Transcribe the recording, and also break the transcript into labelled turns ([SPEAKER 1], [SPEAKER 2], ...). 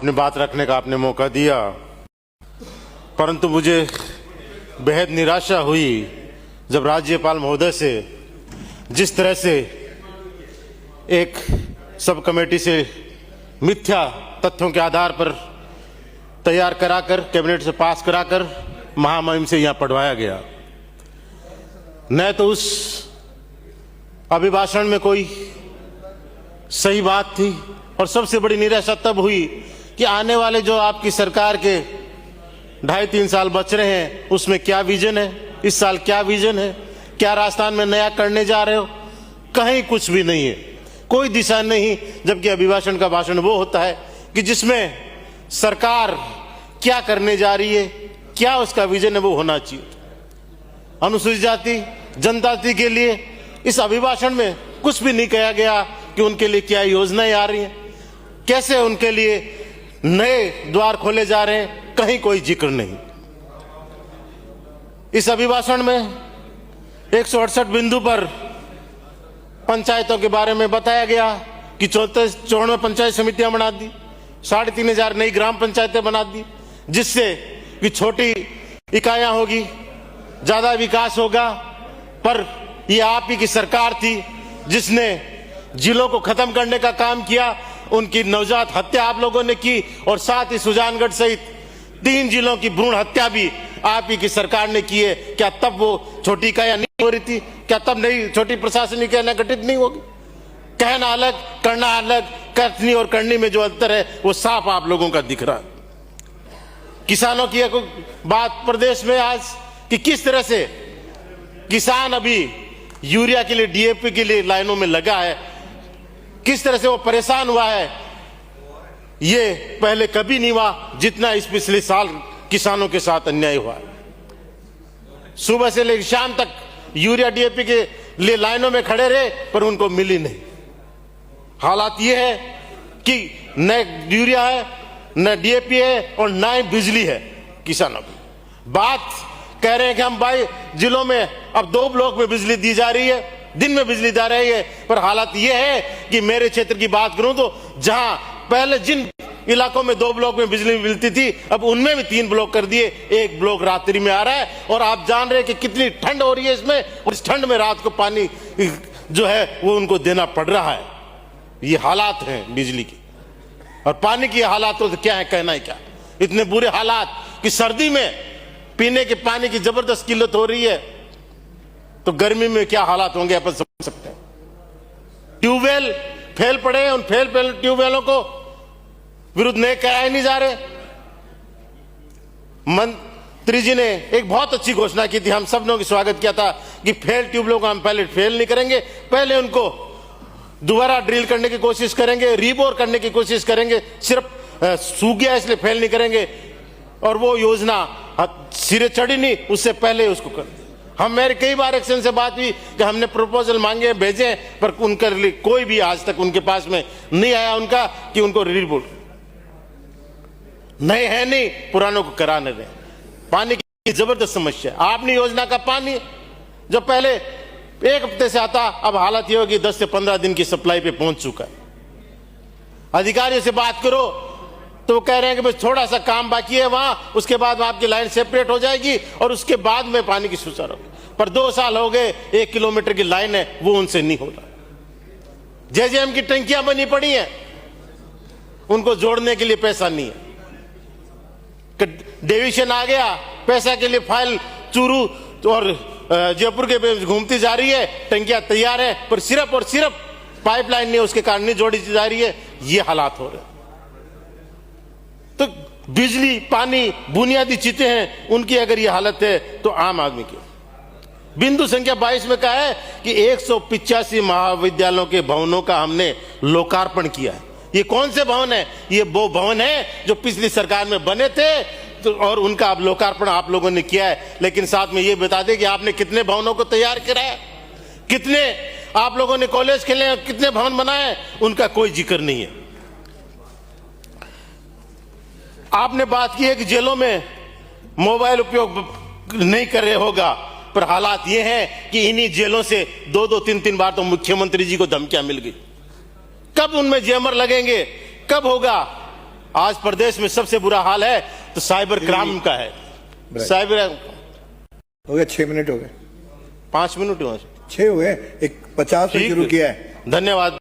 [SPEAKER 1] अपनी बात रखने का आपने मौका दिया, परंतु मुझे बेहद निराशा हुई जब राज्यपाल महोदय से जिस तरह से एक सब कमेटी से मिथ्या तथ्यों के आधार पर तैयार कराकर कैबिनेट से पास कराकर महामहिम से यहां पढ़वाया गया। न तो उस अभिभाषण में कोई सही बात थी, और सबसे बड़ी निराशा तब हुई कि आने वाले जो आपकी सरकार के 2.5-3 साल बच रहे हैं उसमें क्या विजन है, इस साल क्या विजन है, क्या राजस्थान में नया करने जा रहे हो, कहीं कुछ भी नहीं है, कोई दिशा नहीं। जबकि अभिभाषण का भाषण वो होता है कि जिसमें सरकार क्या करने जा रही है, क्या उसका विजन है, वो होना चाहिए। अनुसूचित जाति जनजाति के लिए इस अभिभाषण में कुछ भी नहीं कहा गया कि उनके लिए क्या योजनाएं आ रही हैं, कैसे उनके लिए नए द्वार खोले जा रहे हैं, कहीं कोई जिक्र नहीं। इस अभिभाषण में 168 बिंदु पर पंचायतों के बारे में बताया गया कि 94 पंचायत समितियां बना दी, 3500 नई ग्राम पंचायतें बना दी, जिससे कि छोटी इकाइयां होगी, ज्यादा विकास होगा। पर यह आप ही की सरकार थी जिसने जिलों को खत्म करने का काम किया, उनकी नवजात हत्या आप लोगों ने की, और साथ ही सुजानगढ़ सहित 3 जिलों की भ्रूण हत्या भी आप ही की सरकार ने की है। क्या तब वो छोटी इकाइयां नहीं हो रही थी? क्या तब नई छोटी प्रशासनिक इकाइयां गठित नहीं होगी? कहना अलग, करना अलग, कथनी और करनी में जो अंतर है वो साफ आप लोगों का दिख रहा है। किसानों की एक बात प्रदेश में आज कि किस तरह से किसान अभी यूरिया के लिए, डीएपी के लिए लाइनों में लगा है, किस तरह से वो परेशान हुआ है, ये पहले कभी नहीं हुआ जितना इस पिछले साल किसानों के साथ अन्याय हुआ है। सुबह से लेकर शाम तक यूरिया डीएपी के लिए लाइनों में खड़े रहे पर उनको मिली नहीं। हालात ये है कि न यूरिया है, न डीएपी है, और न ही बिजली है किसानों की। बात कह रहे हैं कि हम 22 जिलों में अब 2 ब्लॉक में बिजली दी जा रही है, दिन में बिजली दी रही है, पर हालात यह है कि मेरे क्षेत्र की बात करूं तो जहां पहले जिन इलाकों में 2 ब्लॉक में बिजली मिलती थी, अब उनमें भी 3 ब्लॉक कर दिए, 1 ब्लॉक रात्रि में आ रहा है। और आप जान रहे हैं कि कितनी ठंड हो रही है इसमें, और इस ठंड में रात को पानी जो है वो उनको देना पड़ रहा है। ये हालात हैं बिजली की और पानी की हालात तो क्या है, कहना ही क्या। इतने बुरे हालात कि सर्दी में पीने के पानी की जबरदस्त किल्लत हो रही है, तो गर्मी में क्या हालात होंगे अपन समझ सकते हैं। ट्यूबवेल फेल पड़े हैं, उन फेल ट्यूबवेलों को विरुद्ध नए कराए नहीं जा रहे। मंत्री जी ने एक बहुत अच्छी घोषणा की थी, हम सब लोगों ने स्वागत किया था कि फेल ट्यूबवेलों को हम पहले फेल नहीं करेंगे, पहले उनको दोबारा ड्रिल करने की कोशिश करेंगे, रीबोर करने की कोशिश करेंगे। सिर्फ सूख गया इसलिए फेल नहीं करेंगे, और वो योजना सिरे चढ़ी नहीं, उससे पहले उसको कर। हम मेरे कई बार एक्शन से बात हुई कि हमने प्रपोजल मांगे, भेजे, पर उनके लिए कोई भी आज तक उनके पास में नहीं आया उनका कि उनको रीबोर नए है नहीं, पुरानों को कराने दें। पानी की जबरदस्त समस्या। आपने योजना का पानी जो पहले 1 हफ्ते से आता, अब हालत यह होगी 10 से 15 दिन की सप्लाई पे पहुंच चुका है। अधिकारियों से बात करो तो वो कह रहे हैं कि बस थोड़ा सा काम बाकी है वहां, उसके बाद आपकी लाइन सेपरेट हो जाएगी और उसके बाद में पानी की सुचारू होगी। पर 2 साल हो गए, 1 किलोमीटर की लाइन है वो उनसे नहीं हो रहा। जेजेएम की टंकियां बनी पड़ी हैं, उनको जोड़ने के लिए पैसा नहीं है। डिवीजन आ गया, पैसा के लिए फाइल चूरू और जयपुर के घूमती जा रही है, टंकियां तैयार है पर सिर्फ और सिर्फ पाइपलाइन नहीं, उसके कारण नहीं जोड़ी जा रही है। ये हालात हो रहे। तो बिजली, पानी, बुनियादी चीजें हैं, उनकी अगर ये हालत है तो आम आदमी की। बिंदु संख्या 22 में कहा है कि 185 महाविद्यालयों के भवनों का हमने लोकार्पण किया है। ये कौन से भवन है? ये वो भवन है जो पिछली सरकार में बने थे, तो और उनका अब लोकार्पण आप लोगों ने किया है। लेकिन साथ में ये बता दें कि आपने कितने भवनों को तैयार कराया, कितने आप लोगों ने कॉलेज खेले, कितने भवन बनाए, उनका कोई जिक्र नहीं है। आपने बात की है कि जेलों में मोबाइल उपयोग नहीं कर रहे होगा, पर हालात ये हैं कि इन्हीं जेलों से 2-2, 3-3 बार तो मुख्यमंत्री जी को धमकियां मिल गई। कब उनमें जैमर लगेंगे, कब होगा? आज प्रदेश में सबसे बुरा हाल है तो साइबर क्राइम का है। साइबर
[SPEAKER 2] हो गया, 6 मिनट हो गए,
[SPEAKER 1] 5 मिनट हुआ,
[SPEAKER 2] 6 हो गए, एक 50 से शुरू किया है।
[SPEAKER 1] धन्यवाद।